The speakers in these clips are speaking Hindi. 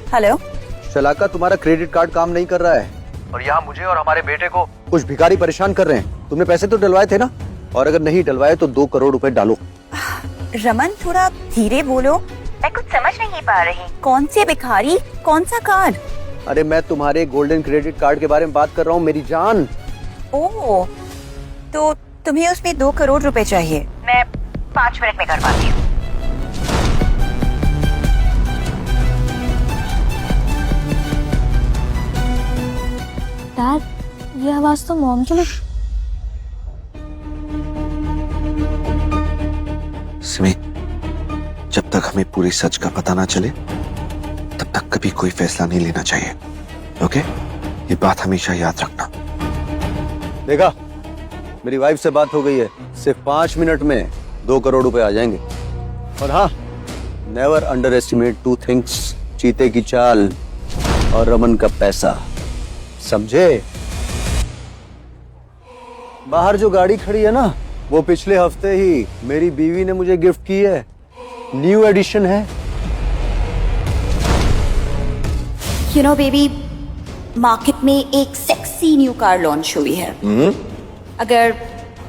हेलो शलाका, तुम्हारा क्रेडिट कार्ड काम नहीं कर रहा है और यहाँ मुझे और हमारे बेटे को कुछ भिखारी परेशान कर रहे हैं। तुमने पैसे तो डलवाए थे ना? और अगर नहीं डलवाए तो 2 करोड़ रुपए डालो। रमन, थोड़ा धीरे बोलो, मैं कुछ समझ नहीं पा रही। कौन से भिखारी, कौन सा कार्ड? अरे मैं तुम्हारे गोल्डन क्रेडिट कार्ड के बारे में बात कर रहा हूँ मेरी जान। ओह, तो तुम्हें उसमें 2 करोड़ रुपए चाहिए। मैं 5 मिनट में करवाती हूँ। डैड, ये आवाज तो मॉम की लग। सिमी, जब तक हमें पूरी सच का पता ना चले तब तक कभी कोई फैसला नहीं लेना चाहिए। ओके? ये बात हमेशा याद रखना। देखा, मेरी वाइफ से बात हो गई है, सिर्फ 5 मिनट में 2 करोड़ रुपए आ जाएंगे। और हाँ, नेवर अंडर एस्टिमेट 2 थिंग्स, चीते की चाल और रमन का पैसा, समझे? बाहर जो गाड़ी खड़ी है ना, वो पिछले हफ्ते ही मेरी बीवी ने मुझे गिफ्ट की है। न्यू एडिशन है। यू नो बेबी, मार्केट में एक सेक्सी न्यू कार लॉन्च हुई है। अगर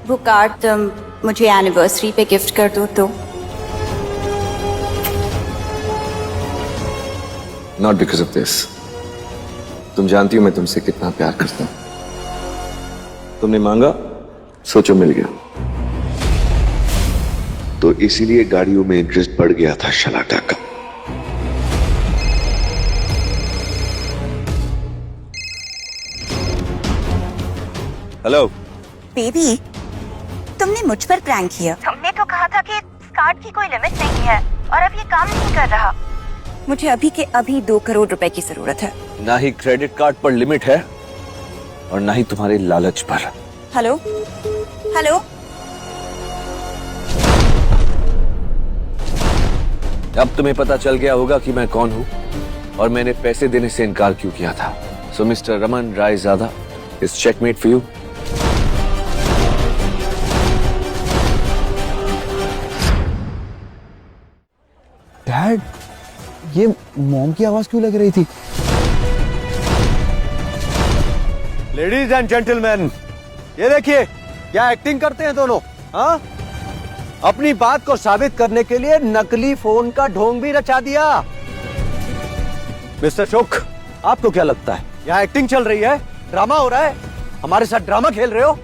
वो कार तुम मुझे एनिवर्सरी पे गिफ्ट कर दो तो। Not because of this. तुम जानती हो मैं तुमसे कितना प्यार करता हूं। तुमने मांगा, सोचो मिल गया। तो इसीलिए गाड़ियों में इंटरेस्ट बढ़ गया था शलाका का। हेलो बेबी, तुमने मुझ पर प्रैंक किया। तुमने तो कहा था कि इस कार्ड की कोई लिमिट नहीं है और अब ये काम नहीं कर रहा। मुझे अभी के अभी 2 करोड़ रुपए की जरूरत है। ना ही क्रेडिट कार्ड पर लिमिट है और ना ही तुम्हारे लालच पर। हेलो हेलो, अब तुम्हें पता चल गया होगा कि मैं कौन हूं और मैंने पैसे देने से इनकार क्यों किया था। सो मिस्टर रमन रायजादा, इस चेकमेट फॉर यू। डैड, ये मॉम की आवाज क्यों लग रही थी? लेडीज एंड जेंटलमैन, ये देखिए क्या एक्टिंग करते हैं दोनों। हाँ, अपनी बात को साबित करने के लिए नकली फोन का ढोंग भी रचा दिया। मिस्टर अशोक, आपको क्या लगता है यहाँ एक्टिंग चल रही है, ड्रामा हो रहा है? हमारे साथ ड्रामा खेल रहे हो?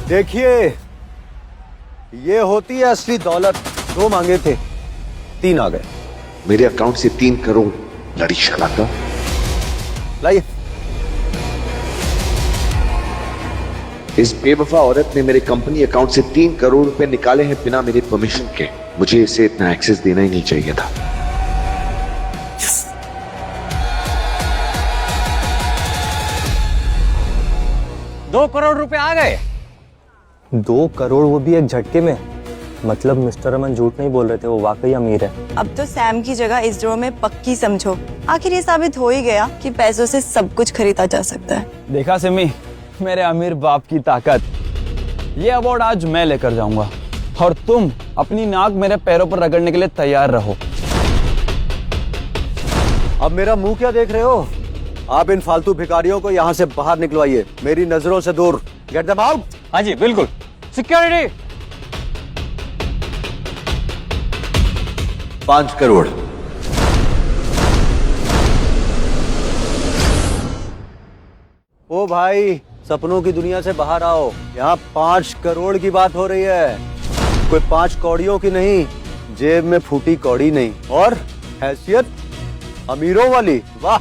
देखिए, ये होती है असली दौलत। 2 मांगे थे, 3 आ गए। मेरे अकाउंट से 3 करोड़ लड़ी शलाका। लाइए। इस बेवफा औरत ने मेरे कंपनी अकाउंट से 3 करोड़ रुपए निकाले हैं बिना मेरे परमिशन के। मुझे इसे इतना एक्सेस देना ही नहीं चाहिए था। दो करोड़ रुपए आ गए। 2 करोड़, वो भी एक झटके में। मतलब मिस्टर रमन झूठ नहीं बोल रहे थे, वो वाकई अमीर है। अब तो सैम की जगह इस ड्रॉ में पक्की समझो। आखिर ये साबित हो ही गया कि पैसों से सब कुछ खरीदा जा सकता है। देखा सिमी, मेरे अमीर बाप की ताकत। ये अवार्ड आज मैं लेकर जाऊंगा और तुम अपनी नाक मेरे पैरों पर रगड़ने के लिए तैयार रहो। अब मेरा मुंह क्या देख रहे हो? आप इन फालतू भिखारियों को यहाँ से बाहर निकलवाइए, मेरी नजरों से दूर। Get them out. हाँ जी, बिल्कुल। सिक्योरिटी। 5 करोड़। ओ भाई, सपनों की दुनिया से बाहर आओ। यहाँ 5 करोड़ की बात हो रही है, कोई 5 कौड़ियों की नहीं। जेब में फूटी कौड़ी नहीं, और हैसियत अमीरों वाली। वाह।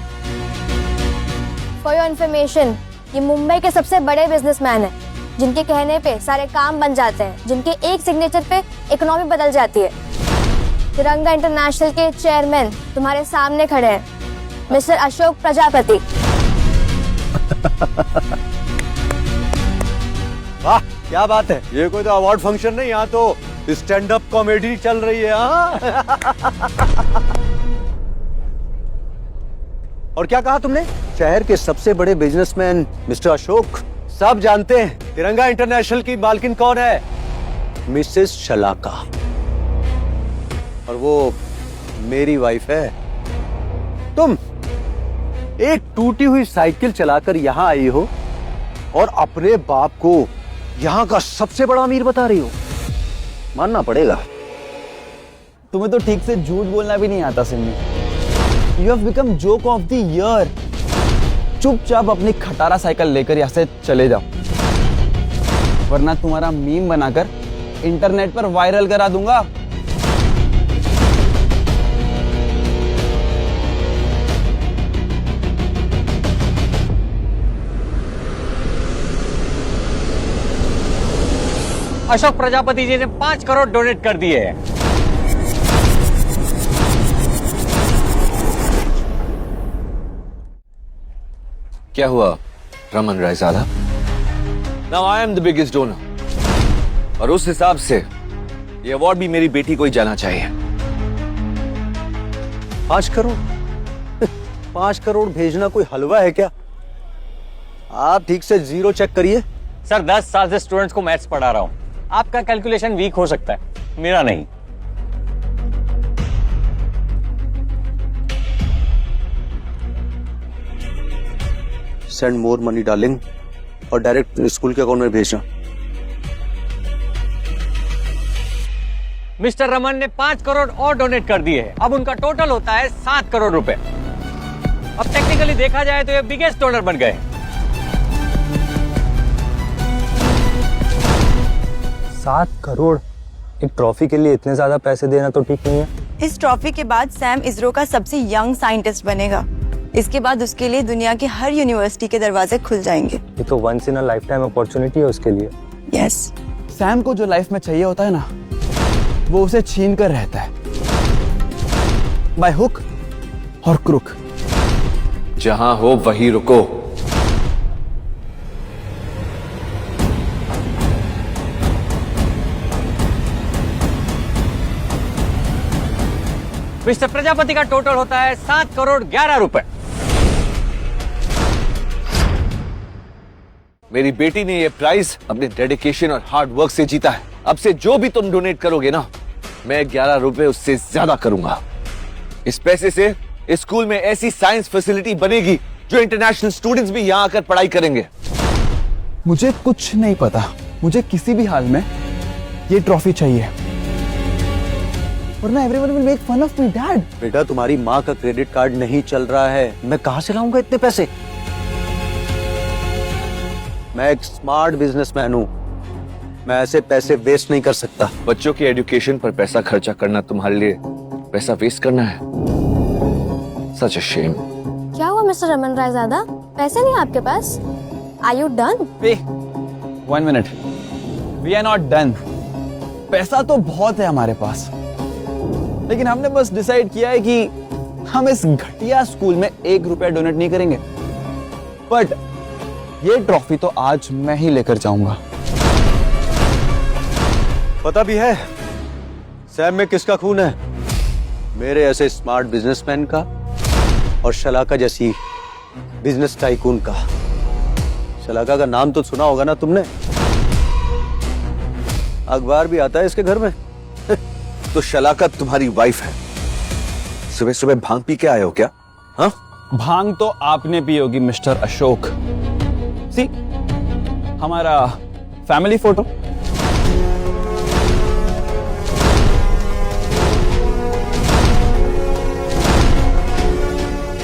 फॉर योर इन्फॉर्मेशन, ये मुंबई के सबसे बड़े बिजनेसमैन हैं, जिनके कहने पे सारे काम बन जाते हैं, जिनके एक सिग्नेचर पे इकोनॉमी बदल जाती है। तिरंगा इंटरनेशनल के चेयरमैन तुम्हारे सामने खड़े हैं, मिस्टर अशोक प्रजापति। वाह, क्या बात है। ये कोई तो अवार्ड फंक्शन नहीं, यहाँ तो स्टैंड अप कॉमेडी चल रही है। और क्या कहा तुमने? शहर के सबसे बड़े बिजनेसमैन मिस्टर अशोक। सब जानते हैं तिरंगा इंटरनेशनल की मालकिन कौन है। मिसेस शलाका, और वो मेरी वाइफ है। तुम एक टूटी हुई साइकिल चलाकर यहां आई हो और अपने बाप को यहां का सबसे बड़ा अमीर बता रही हो। मानना पड़ेगा। तुम्हें तो ठीक से झूठ बोलना भी नहीं आता Simi. You have become joke of the year. चुपचाप अपनी खटारा साइकिल लेकर यहां से चले जाओ, वरना तुम्हारा मीम बनाकर इंटरनेट पर वायरल करा दूंगा। अशोक प्रजापति जी ने 5 करोड़ डोनेट कर दिए हैं। क्या हुआ Raman Raizada? Now I am the biggest donor, और उस हिसाब से ये अवार्ड भी मेरी बेटी को ही जाना चाहिए। 5 करोड़ 5 करोड़ भेजना कोई हलवा है क्या? आप ठीक से जीरो चेक करिए। सर 10 साल से स्टूडेंट्स को मैथ्स पढ़ा रहा हूं। आपका कैलकुलेशन वीक हो सकता है, मेरा नहीं। सेंड मोर मनी डार्लिंग, और डायरेक्ट स्कूल के अकाउंट में भेजना। मिस्टर रमन ने 5 करोड़ और डोनेट कर दिए हैं। अब उनका टोटल होता है 7 करोड़ रुपए। अब टेक्निकली देखा जाए तो ये बिगेस्ट डोनर बन गए। 7 करोड़ एक ट्रॉफी के लिए इतने ज्यादा पैसे देना तो ठीक नहीं है। इस ट्रॉफी के बाद सैम इसरो का सबसे यंग साइंटिस्ट बनेगा। इसके बाद उसके लिए दुनिया की हर यूनिवर्सिटी के दरवाजे खुल जाएंगे। ये तो once in a lifetime opportunity है उसके लिए। यस। सैम को जो लाइफ में चाहिए होता है ना, वो उसे छीन कर रहता है, बाय हुक और क्रुक। जहां हो वहीं रुको। मिस्टर प्रजापति का टोटल होता है 7 करोड़ 11 रुपए। मेरी बेटी ने ये प्राइज अपने डेडिकेशन और हार्ड वर्क से जीता है। अब से जो भी तुम डोनेट करोगे ना, मैं 11 रुपए उससे ज्यादा करूंगा। इस पैसे से इस स्कूल में ऐसी साइंस फैसिलिटी बनेगी जो इंटरनेशनल स्टूडेंट्स भी यहां आकर पढ़ाई करेंगे। मुझे कुछ नहीं पता, मुझे किसी भी हाल में ये ट्रॉफी चाहिए, वरना everyone will make fun of me dad. बेटा, तुम्हारी माँ का क्रेडिट कार्ड नहीं चल रहा है, मैं कहां से लाऊंगा इतने पैसे? मैं एक स्मार्ट बिजनेसमैन हूं, मैं ऐसे पैसे वेस्ट नहीं कर सकता। बच्चों की एजुकेशन पर पैसा खर्चा करना तुम्हारे लिए पैसा वेस्ट करना है? Such a shame. क्या हुआ मिस्टर रमन रायजादा, पैसे नहीं आपके पास? Are you done? Hey, 1 minute. We are not done. पैसा तो बहुत है हमारे पास, लेकिन हमने बस डिसाइड किया है कि हम इस घटिया स्कूल में 1 रुपया डोनेट नहीं करेंगे। बट ये ट्रॉफी तो आज मैं ही लेकर जाऊंगा। पता भी है सैम में किसका खून है? मेरे ऐसे स्मार्ट बिजनेसमैन का और शलाका जैसी बिजनेस टाइकून का। शलाका का नाम तो सुना होगा ना तुमने, अखबार भी आता है इसके घर में। तो शलाका तुम्हारी वाइफ है। सुबह सुबह भांग पी के आए हो क्या? हाँ, भांग तो आपने पी होगी मिस्टर अशोक। सी, हमारा फैमिली फोटो।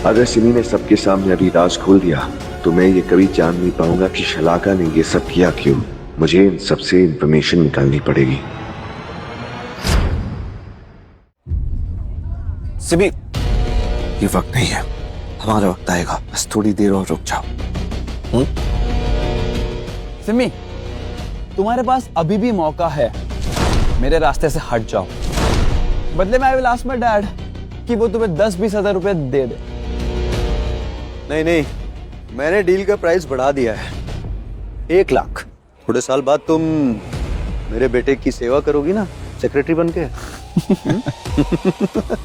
अगर सिमी ने सबके सामने अभी राज खोल दिया तो मैं ये कभी जान नहीं पाऊंगा कि शलाका ने ये सब किया क्यों। मुझे इन सबसे इंफॉर्मेशन निकालनी पड़ेगी। सिमी, ये वक्त नहीं है, हमारा वक्त आएगा, बस थोड़ी देर और रुक जाओ। सिमी, तुम्हारे पास अभी भी मौका है, मेरे रास्ते से हट जाओ। बदले में I will ask my dad कि वो तुम्हें 10-20 हजार रुपए दे दे। नहीं, मैंने डील का प्राइस बढ़ा दिया है, 1 लाख। थोड़े साल बाद तुम मेरे बेटे की सेवा करोगी ना, सेक्रेटरी बन के।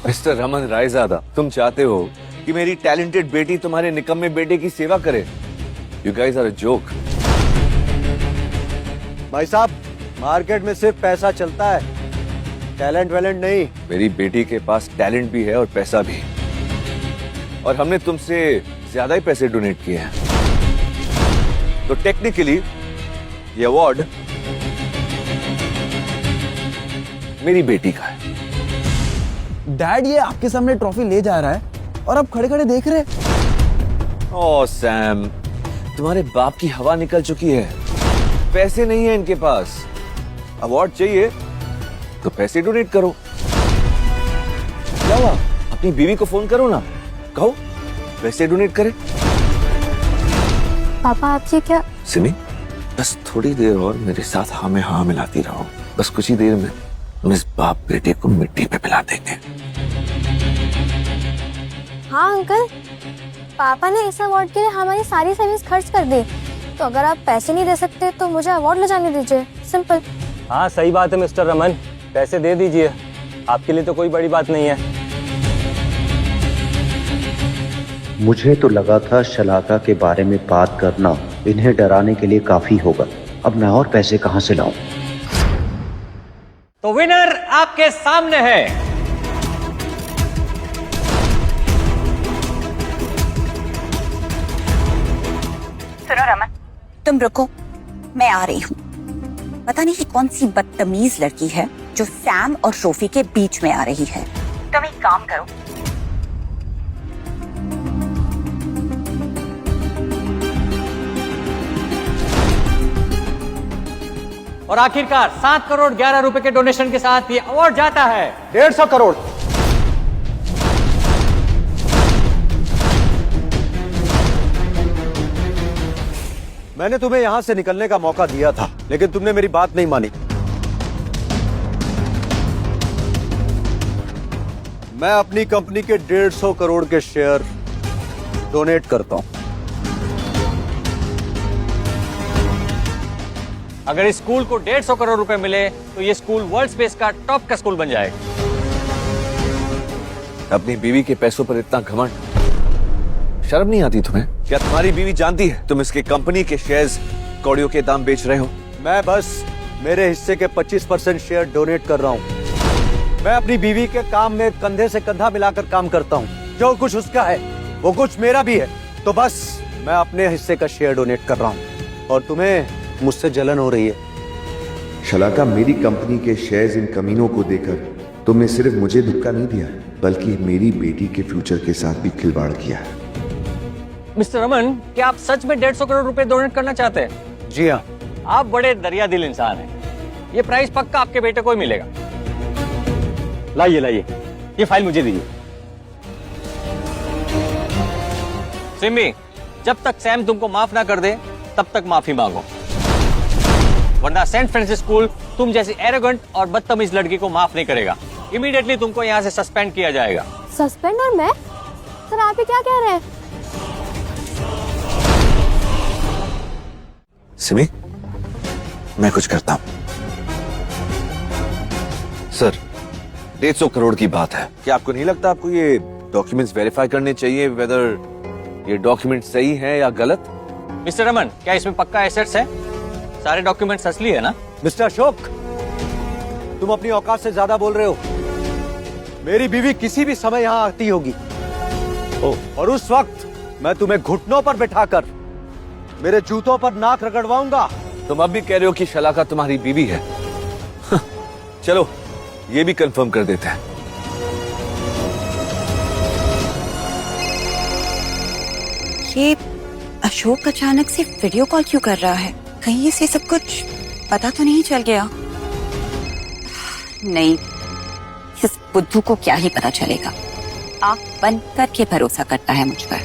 मिस्टर रमन रायजादा, तुम चाहते हो कि मेरी टैलेंटेड बेटी तुम्हारे निकम्मे बेटे की सेवा करे? You guys are a joke. भाई साहब, मार्केट में सिर्फ पैसा चलता है, टैलेंट वैलेंट नहीं। मेरी बेटी के पास टैलेंट भी है और पैसा भी, और हमने तुमसे ज्यादा ही पैसे डोनेट किए हैं, तो टेक्निकली ये अवार्ड मेरी बेटी का है। डैड, ये आपके सामने ट्रॉफी ले जा रहा है और आप खड़े खड़े देख रहे। ओह सैम, तुम्हारे बाप की हवा निकल चुकी है, पैसे नहीं है इनके पास। अवार्ड चाहिए तो पैसे डोनेट करो। क्या हुआ, अपनी बीवी को फोन करो ना, कहो पैसे डोनेट करे। पापा आप ये क्या? सिमी, बस थोड़ी देर और मेरे साथ हाँ में हाँ मिलाती रहो, बस कुछ ही देर में हम इस बाप बेटे को मिट्टी पे मिला देंगे। हाँ अंकल, पापा ने इस अवार्ड के लिए हमारी सारी सर्विस खर्च कर दी, तो अगर आप पैसे नहीं दे सकते तो मुझे अवार्ड ले जाने दीजिए, सिंपल। हाँ सही बात है मिस्टर रमन, पैसे दे दीजिए, आपके लिए तो कोई बड़ी बात नहीं है। मुझे तो लगा था शलाका के बारे में बात करना इन्हें डराने के लिए काफी होगा। अब मैं और पैसे कहां से लाऊं? तो विनर आपके सामने है। सुनो रमन, तुम रुको, मैं आ रही हूँ। पता नहीं कौन सी बदतमीज लड़की है जो सैम और सोफी के बीच में आ रही है। तुम एक काम करो, और आखिरकार 7 करोड़ 11 रुपए के डोनेशन के साथ ये अवार्ड जाता है 150 करोड़। मैंने तुम्हें यहां से निकलने का मौका दिया था, लेकिन तुमने मेरी बात नहीं मानी। मैं अपनी कंपनी के 150 करोड़ के शेयर डोनेट करता हूं। अगर इस स्कूल को 150 करोड़ रुपए मिले तो ये स्कूल वर्ल्ड स्पेस का टॉप का स्कूल बन जाएगा। अपनी बीवी के पैसों पर इतना घमंड, शर्म नहीं आती तुम्हें? क्या तुम्हारी बीवी जानती है तुम इसके कंपनी के शेयर्स कौड़ियों के दाम बेच रहे हो? मैं बस मेरे हिस्से के 25% शेयर डोनेट कर रहा हूं। मैं अपनी बीवी के काम में कंधे से कंधा मिलाकर काम करता हूं। जो कुछ उसका है वो कुछ मेरा भी है, तो बस मैं अपने हिस्से का शेयर डोनेट कर रहा हूं। और तुम्हें मुझसे जलन हो रही है। शलाका, मेरी कंपनी के शेयर्स इन कमीनों को देकर तुमने सिर्फ मुझे धक्का नहीं दिया, बल्कि मेरी बेटी के फ्यूचर के साथ भी खिलवाड़ किया है। मिस्टर रमन, क्या आप सच में 150 करोड़ रुपए डोनेट करना चाहते हैं? जी हाँ। आप बड़े दरिया दिल इंसान हैं। ये प्राइस पक्का आपके बेटे को ही मिलेगा। लाइए लाइए, ये फाइल मुझे दीजिए। सिमी, जब तक सैम तुमको माफ ना कर दे तब तक माफी मांगो, वरना सेंट फ्रांसिस स्कूल तुम जैसी एरोगेंट और बदतमीज लड़की को माफ नहीं करेगा। इमीडिएटली तुमको यहाँ से सस्पेंड किया जाएगा। सस्पेंड? और मैं? सर आप ये क्या कह रहे हैं? सिमी, मैं कुछ करता हूं। सर, 150 करोड़ की बात है, क्या आपको नहीं लगता आपको ये डॉक्यूमेंट्स वेरीफाई करने चाहिए वेदर ये डॉक्यूमेंट सही है या गलत? मिस्टर रमन, क्या इसमें पक्का एसेट्स है? सारे डॉक्यूमेंट्स असली है ना? मिस्टर अशोक, तुम अपनी औकात से ज्यादा बोल रहे हो। मेरी बीवी किसी भी समय यहाँ आती होगी और उस वक्त मैं तुम्हें घुटनों पर बिठाकर मेरे जूतों पर नाक रगड़वाऊंगा। तुम अब भी कह रहे हो कि शलाका तुम्हारी बीवी है? चलो ये भी कंफर्म कर देते हैं। ये अशोक अचानक से वीडियो कॉल क्यों कर रहा है? कहीं इसे सब कुछ पता तो नहीं चल गया? नहीं, इस बुद्धू को क्या ही पता चलेगा। आंख बंद करके भरोसा करता है मुझ पर।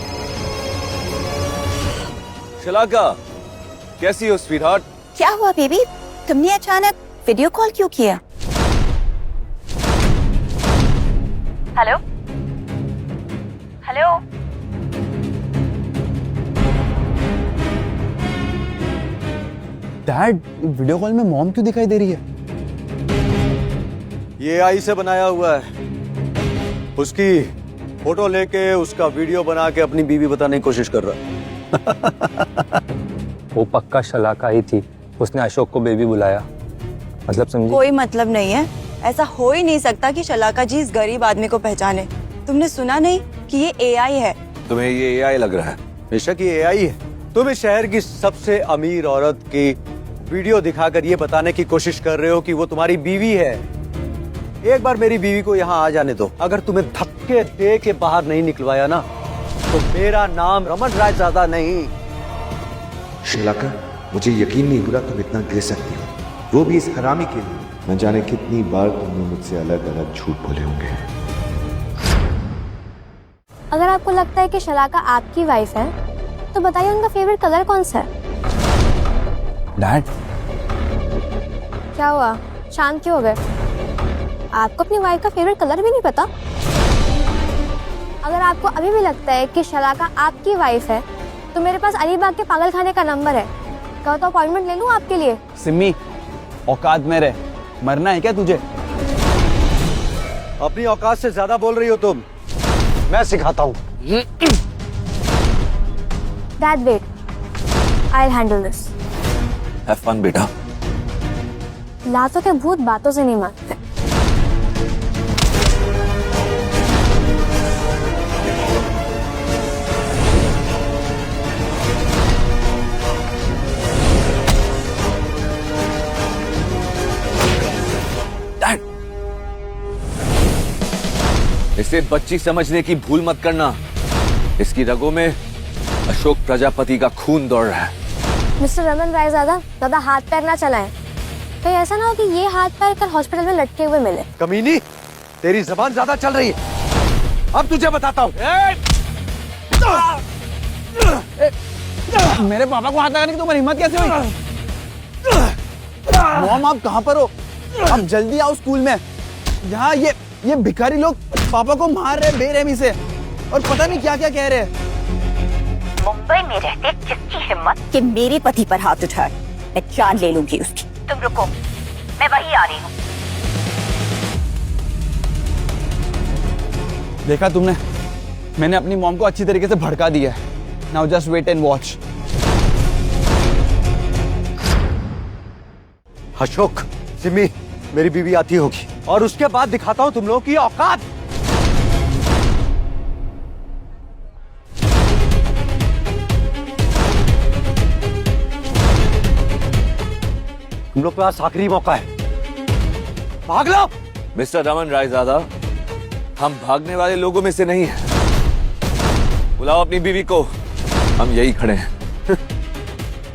शलाका, कैसी हो स्वीटहार्ट? क्या हुआ बेबी, तुमने अचानक वीडियो कॉल क्यों किया? Hello hello, dad, video call में मॉम क्यों दिखाई दे रही है? ये AI से बनाया हुआ है। उसकी फोटो लेके उसका वीडियो बना के अपनी बीवी बताने की कोशिश कर रहा है। वो पक्का शलाका ही थी, उसने अशोक को बेबी बुलाया। मतलब समझी? कोई मतलब नहीं है। ऐसा हो ही नहीं सकता कि शलाका जी इस गरीब आदमी को पहचाने। तुमने सुना नहीं कि ये एआई है? तुम्हें ये एआई लग रहा है? बेशक ये एआई है। तुम इस शहर की सबसे अमीर औरत की वीडियो दिखाकर ये बताने की कोशिश कर रहे हो कि वो तुम्हारी बीवी है। एक बार मेरी बीवी को यहाँ आ जाने दो। अगर तुम्हें धक्के दे के बाहर नहीं निकलवाया ना तो मेरा नाम रमन रायजादा नहीं। शलाका, मुझे यकीन नहीं हो रहा तुम इतना दे सकती हो, वो भी इस हरामी के लिए। न जाने कितनी बार तुमने मुझसे अलग अलग झूठ बोले होंगे। अगर आपको लगता है कि शलाका आपकी वाइफ है तो बताइए उनका फेवरेट कलर कौन सा है? डैड, क्या हुआ, शांत क्यों हो गए? आपको अपनी वाइफ का फेवरेट कलर भी नहीं पता? अगर आपको अभी भी लगता है कि शलाका आपकी वाइफ है तो मेरे पास अलीबाग के पागल खाने का नंबर है। कहो तो अपॉइंटमेंट ले लूं आपके लिए? सिमी, औकात में रह। मरना है क्या तुझे? अपनी औकात से ज्यादा बोल रही हो तुम। मैं सिखाता हूँ। Dad, wait. I'll handle this. Have fun, बेटा। लातों के भूत बातों से नहीं मानते। इसे बच्ची समझने की भूल मत करना। इसकी रगों में अशोक प्रजापति का खून दौड़ रहा है। मिस्टर रमन रायजादा, ज्यादा हाथ पैर ना चलाएं। कहीं ऐसा ना हो कि ये हाथ पैर कल हॉस्पिटल में लटके हुए मिले। कमीनी, तेरी जबान ज्यादा चल रही है। अब तुझे बताता हूँ। मेरे पापा को हाथ लगाने की तुम्हारी हिम्मत कैसे हुई? मॉम, आप कहाँ पर हो? आप जल्दी आओ स्कूल में। यहाँ ये भिखारी लोग पापा को मार रहे बेरहमी से और पता नहीं क्या क्या कह रहे हैं। मुंबई में रहते जिसकी हिम्मत कि मेरे पति पर हाथ उठाए, मैं जान ले लूंगी उसकी। तुम रुको, मैं वही आ रही हूँ। देखा तुमने, मैंने अपनी मॉम को अच्छी तरीके से भड़का दिया है। Now just wait and watch. Ashok, Simi, मेरी बीवी आती होगी और उसके बाद दिखाता हूँ तुम लोगों की औकात। तुम लोग के पास आखिरी मौका है, भाग लो। मिस्टर रमन रायजादा, हम भागने वाले लोगों में से नहीं हैं। बुलाओ अपनी बीवी को, हम यही खड़े हैं।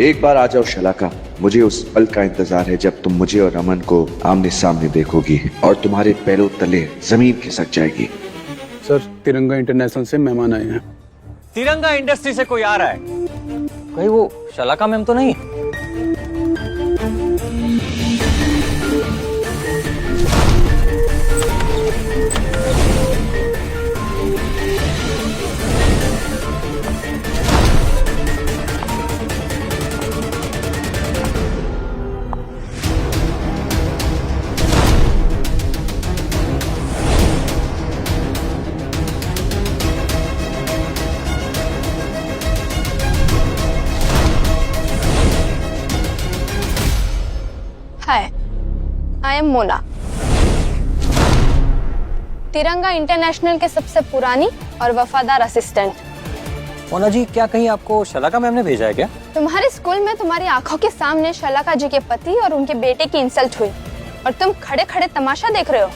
एक बार आ जाओ शलाका, मुझे उस पल का इंतजार है जब तुम मुझे और रमन को आमने सामने देखोगी और तुम्हारे पैरों तले जमीन खिसक जाएगी। सर, तिरंगा इंटरनेशनल से मेहमान आए हैं। तिरंगा इंडस्ट्री से कोई आ रहा है? कहीं वो शलाका मैम तो नहीं? हाय, आई एम मोना, तिरंगा इंटरनेशनल के सबसे पुरानी और वफादार असिस्टेंट। मोना जी, क्या कहीं आपको शलाका मैम ने भेजा है क्या? तुम्हारे स्कूल में तुम्हारी आंखों के सामने शलाका जी के पति और उनके बेटे की इंसल्ट हुई और तुम खड़े खड़े तमाशा देख रहे हो।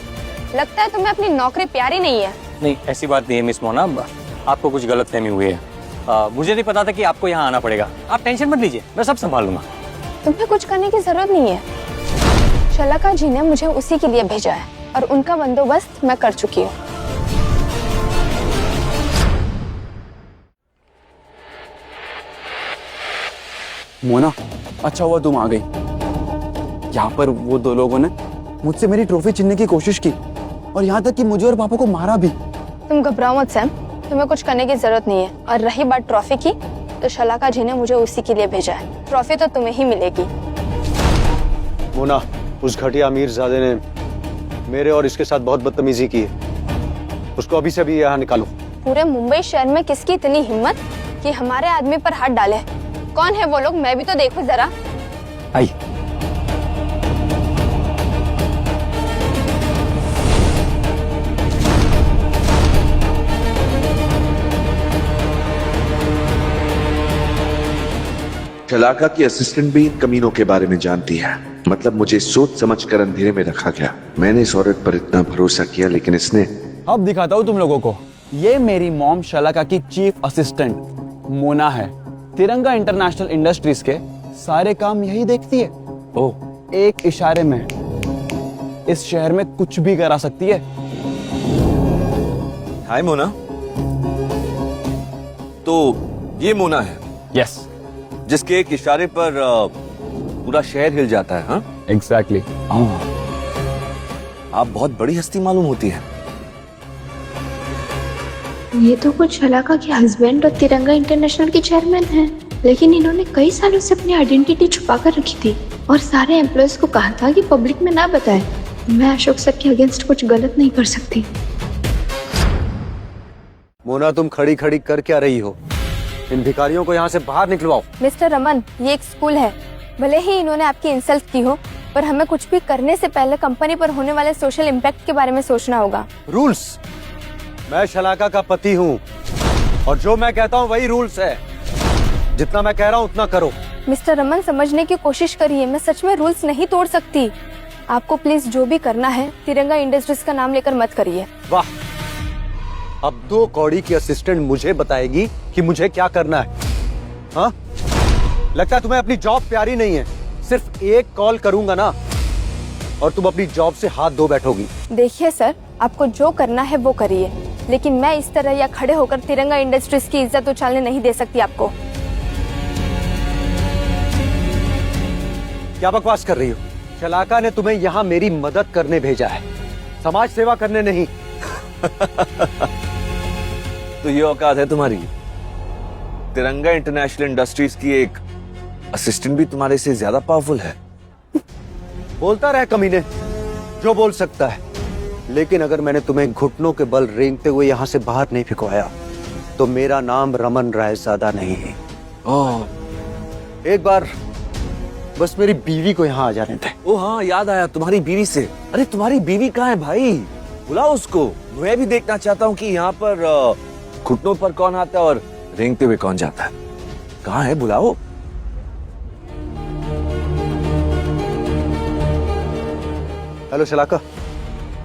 लगता है तुम्हें अपनी नौकरी प्यारी नहीं है। नहीं, ऐसी बात नहीं है मिस मोना, आपको कुछ गलतफहमी हुई है। मुझे नहीं पता था कि आपको यहाँ आना पड़ेगा। आप टेंशन मत लीजिए, मैं सब संभाल लूंगा। तुम्हें कुछ करने की जरूरत नहीं है। शलाका जी ने मुझे उसी के लिए भेजा है और उनका बंदोबस्त मैं कर चुकी हूँ। मोना, अच्छा हुआ तुम आ गई। यहाँ पर वो दो लोगों ने मुझसे मेरी ट्रॉफी छीनने की कोशिश की और यहाँ तक कि मुझे और पापा को मारा भी। तुम घबराओ मत सैम, तुम्हें कुछ करने की जरूरत नहीं है। और रही बात ट्रॉफी की, तो शलाका जी ने मुझे उसी के लिए भेजा है। ट्रॉफी तो तुम्हें ही मिलेगी। मोना, उस घटिया अमीरजादे ने मेरे और इसके साथ बहुत बदतमीजी की है। उसको अभी से अभी यहाँ निकालो। पूरे मुंबई शहर में किसकी इतनी हिम्मत कि हमारे आदमी पर हाथ डाले? कौन है वो लोग? मैं भी तो देखूं जरा। आई। शलाका की असिस्टेंट भी इन कमीनों के बारे में जानती है। मतलब मुझे सोच समझ कर अंधेरे में रखा गया। मैंने इस औरत पर इतना भरोसा किया, लेकिन इसने। अब दिखाता हूँ तुम लोगों को। ये मेरी मॉम शलाका की चीफ असिस्टेंट मोना है। तिरंगा इंटरनेशनल इंडस्ट्रीज के सारे काम यही देखती है। ओह, एक इशारे में इस शहर में कुछ भी करा सकती है। हाय मोना। तो ये मोना है? यस। जिसके एक इशारे पर पूरा शहर हिल जाता है। हाँ, एग्जैक्टली। आप बहुत बड़ी हस्ती मालूम होती है। ये तो कुछ शलाका के हस्बैंड और तिरंगा इंटरनेशनल के चेयरमैन हैं, लेकिन इन्होंने कई सालों से अपनी आइडेंटिटी छुपा कर रखी थी और सारे एम्प्लॉयज को कहा था कि पब्लिक में ना बताएं। मैं अशोक सर के अगेंस्ट कुछ गलत नहीं कर सकती। मोना, तुम खड़ी खड़ी कर क्या रही हो? इन भिखारियों को यहाँ से बाहर निकलवाओ। मिस्टर रमन, ये एक स्कूल है। भले ही इन्होंने आपकी इंसल्ट की हो, पर हमें कुछ भी करने से पहले कंपनी पर होने वाले सोशल इम्पैक्ट के बारे में सोचना होगा। रूल्स? मैं शलाका का पति हूँ और जो मैं कहता हूँ वही रूल्स है। जितना मैं कह रहा हूँ उतना करो। मिस्टर रमन, समझने की कोशिश करिए। मैं सच में रूल्स नहीं तोड़ सकती। आपको प्लीज जो भी करना है तिरंगा इंडस्ट्रीज का नाम लेकर मत करिए। वाह, अब 2 कौड़ी की असिस्टेंट मुझे बताएगी कि मुझे क्या करना है। हाँ, लगता है तुम्हें अपनी जॉब प्यारी नहीं है। सिर्फ एक कॉल करूंगा ना और तुम अपनी जॉब से हाथ धो बैठोगी। देखिए सर, आपको जो करना है वो करिए, लेकिन मैं इस तरह या खड़े होकर तिरंगा इंडस्ट्रीज की इज्जत उछालने नहीं दे सकती आपको। क्या बकवास कर रही हो? शलाका ने तुम्हें यहाँ मेरी मदद करने भेजा है, समाज सेवा करने नहीं। तो ये औकात है तुम्हारी? तिरंगा इंटरनेशनल इंडस्ट्रीज की एक असिस्टेंट भी तुम्हारे से ज्यादा पावरफुल है। बोलता रहे कमीने, जो बोल सकता है। लेकिन अगर मैंने तुम्हें घुटनों के बल रेंगते हुए यहाँ से बाहर नहीं फिकवाया तो मेरा नाम रमन रायजादा नहीं है। एक बार बस मेरी बीवी को यहाँ आ जाने दे। ओ हाँ, याद आया तुम्हारी बीवी से। अरे तुम्हारी बीवी कहाँ है भाई? बुलाओ उसको। मैं भी देखना चाहता हूँ कि यहाँ पर घुटनों पर कौन आता है और रेंगते हुए कौन जाता है। कहाँ है? बुलाओ। हेलो शलाका,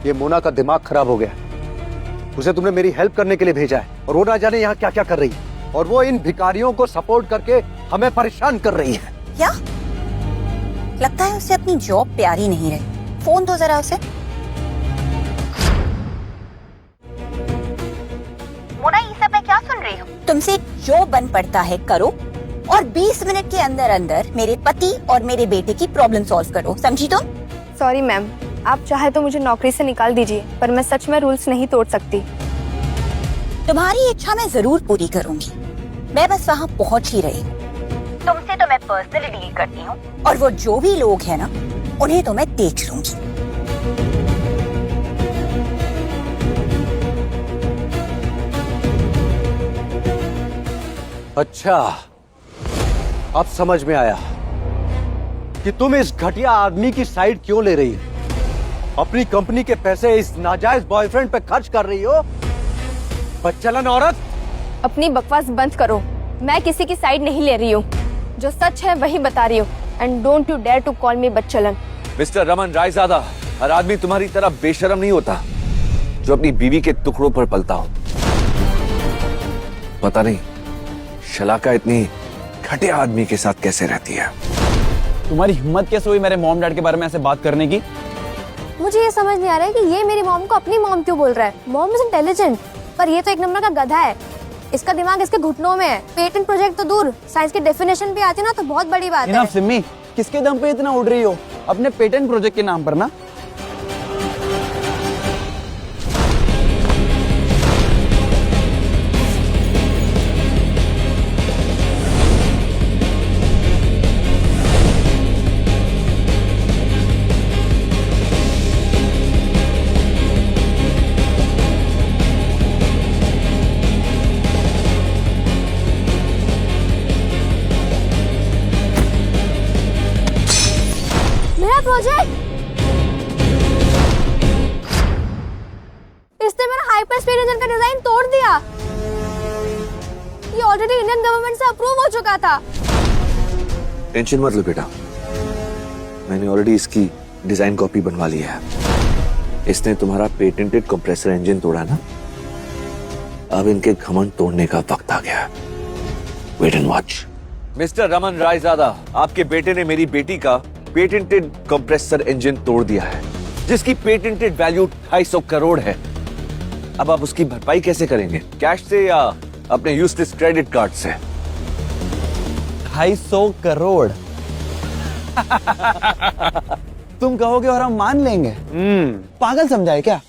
ये मोना का दिमाग खराब हो गया। उसे तुमने मेरी हेल्प करने के लिए भेजा है और वो ना जाने यहाँ क्या क्या कर रही है। और वो इन भिखारियों को सपोर्ट करके हमें परेशान कर रही है। क्या लगता है उसे अपनी जॉब प्यारी नहीं रही? फोन दो जरा उसे। मोना, ये सब मैं क्या सुन रही हूँ? तुमसे जो बन पड़ता है करो और 20 मिनट के अंदर अंदर मेरे पति और मेरे बेटे की प्रॉब्लम सॉल्व करो, समझी तुम? सॉरी मैम, आप चाहे तो मुझे नौकरी से निकाल दीजिए, पर मैं सच में रूल्स नहीं तोड़ सकती। तुम्हारी इच्छा मैं जरूर पूरी करूंगी। मैं बस वहाँ पहुँच ही रही। तुमसे तो मैं पर्सनली डील करती हूँ और वो जो भी लोग हैं ना, उन्हें तो मैं देख लूंगी। अच्छा, अब समझ में आया कि तुम इस घटिया आदमी की साइड क्यों ले रही हो। अपनी कंपनी के पैसे इस नाजायज बॉयफ्रेंड पे खर्च कर रही हो। बदचलन औरत। अपनी बकवास बंद करो। मैं किसी की साइड नहीं ले रही हूँ। जो सच है वही बता रही हूँ। And don't you dare to call me बदचलन। मिस्टर रमन रायजादा, हर आदमी तुम्हारी तरह बेशरम नहीं होता जो अपनी बीवी के टुकड़ों पर पलता हो। पता नहीं शलाका इतनी घटिया आदमी के साथ कैसे रहती है। तुम्हारी हिम्मत कैसे हुई मेरे मॉम डैड के बारे में ऐसे बात करने की? मुझे ये समझ नहीं आ रहा है कि ये मेरी मॉम को अपनी मॉम क्यों बोल रहा है। मॉम इज इंटेलिजेंट, पर ये तो एक नंबर का गधा है। इसका दिमाग इसके घुटनों में है। पेटेंट प्रोजेक्ट तो दूर, साइंस की डेफिनेशन भी आती ना तो बहुत बड़ी बात है। सिम्मी, किसके दम पे इतना उड़ रही हो? अपने पेटेंट प्रोजेक्ट के नाम पर ना। इसने मेरा हाइपर स्पीड इंजन का डिजाइन तोड़ दिया। ये ऑलरेडी इंडियन गवर्नमेंट से अप्रूव हो चुका था। टेंशन मत लो बेटा, मैंने ऑलरेडी इसकी डिजाइन कॉपी बनवा ली है। इसने तुम्हारा पेटेंटेड कंप्रेसर इंजन तोड़ा ना, अब इनके घमंड तोड़ने का वक्त आ गया। Wait and watch. Mister Raman Raizada, आपके बेटे ने मेरी बेटी का पेटेंटेड कंप्रेसर इंजन तोड़ दिया है, जिसकी पेटेंटेड वैल्यू 250 करोड़ है। अब आप उसकी भरपाई कैसे करेंगे, कैश से या अपने यूजलेस क्रेडिट कार्ड से? 250 करोड़ तुम कहोगे और हम मान लेंगे? पागल समझाए क्या?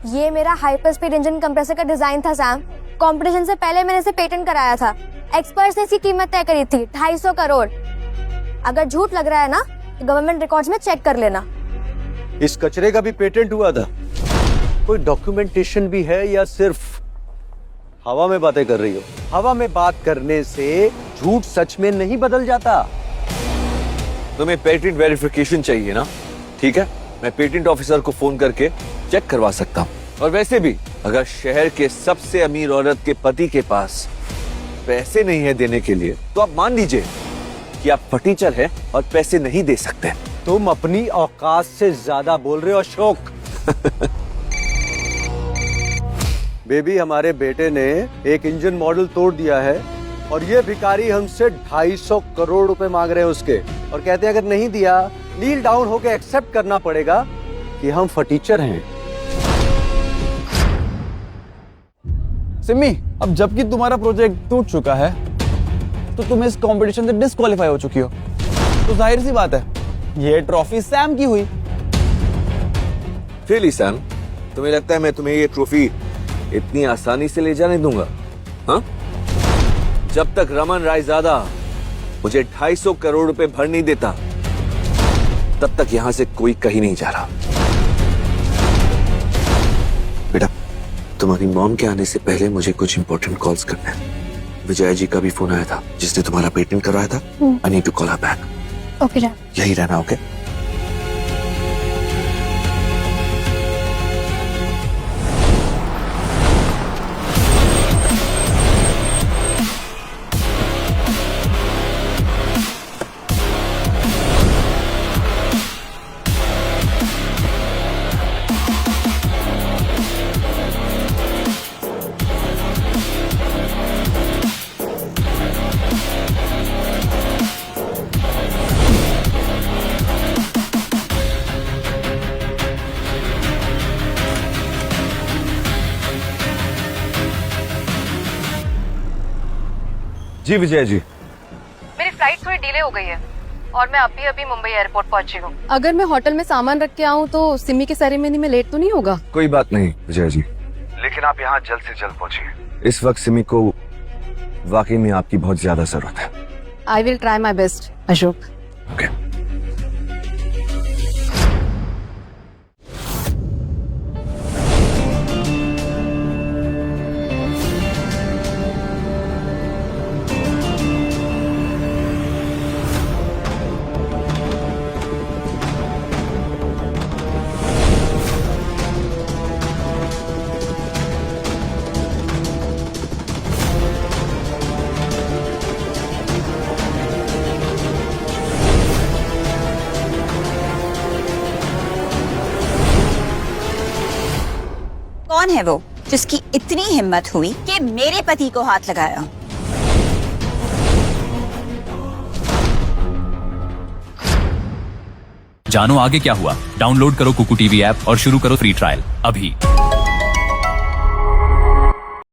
ये मेरा हाइपर स्पीड इंजन कंप्रेसर का डिजाइन था सैम। कंपटीशन से पहले मैंने इसे पेटेंट कराया था। एक्सपर्ट्स ने इसकी कीमत तय करी थी 250 करोड़। अगर झूठ लग रहा है ना तो गवर्नमेंट रिकॉर्ड्स में चेक कर लेना। इस कचरे का भी पेटेंट हुआ था? कोई डॉक्यूमेंटेशन भी है या सिर्फ हवा में बातें कर रही हो? हवा में बात करने से झूठ सच में नहीं बदल जाता। तुम्हें पेटेंट वेरिफिकेशन चाहिए ना? ठीक है, मैं पेटेंट ऑफिसर को फोन करके चेक करवा सकता हूँ। और वैसे भी अगर शहर के सबसे अमीर औरत के पति के पास पैसे नहीं है देने के लिए, तो आप मान लीजिए कि आप फटीचर हैं और पैसे नहीं दे सकते। तुम अपनी औकात से ज्यादा बोल रहे हो अशोक। बेबी, हमारे बेटे ने एक इंजन मॉडल तोड़ दिया है और ये भिखारी हमसे 250 करोड़ रुपए मांग रहे हैं उसके, और कहते हैं अगर नहीं दिया नील डाउन होकर एक्सेप्ट करना पड़ेगा कि हम फटीचर हैं। सिमी, अब जबकि तुम्हारा प्रोजेक्ट टूट चुका है तो तुम इस कंपटीशन से डिस्क्वालीफाई हो चुकी हो, तो जाहिर सी बात है ये ट्रॉफी सैम की हुई। रियली सैम, तुम्हें लगता है मैं तुम्हें ये ट्रॉफी इतनी आसानी से ले जाने दूंगा? हाँ? जब तक रमन रायजादा मुझे 250 करोड़ रुपए भर नहीं देता, तब तक यहां से कोई कहीं नहीं जा रहा। बेटा, तुम्हारी मॉम के आने से पहले मुझे कुछ इंपॉर्टेंट कॉल्स करना है। विजय जी का भी फोन आया था, जिसने तुम्हारा पेटेंट करवाया था। I need to call her back. Okay dad. यही रहना, ओके? जी विजय जी, मेरी फ्लाइट थोड़ी डिले हो गई है और मैं अभी मुंबई एयरपोर्ट पहुंची हूँ। अगर मैं होटल में सामान रख के आऊँ तो सिमी की सेरेमनी में लेट तो नहीं होगा? कोई बात नहीं विजय जी, लेकिन आप यहाँ जल्द से जल्द पहुँचिए। इस वक्त सिमी को वाकई में आपकी बहुत ज्यादा जरूरत है। I will try my best Ashok. Okay. कौन है वो जिसकी इतनी हिम्मत हुई कि मेरे पति को हाथ लगाया? जानो आगे क्या हुआ? डाउनलोड करो कुकू टीवी ऐप और शुरू करो फ्री ट्रायल अभी।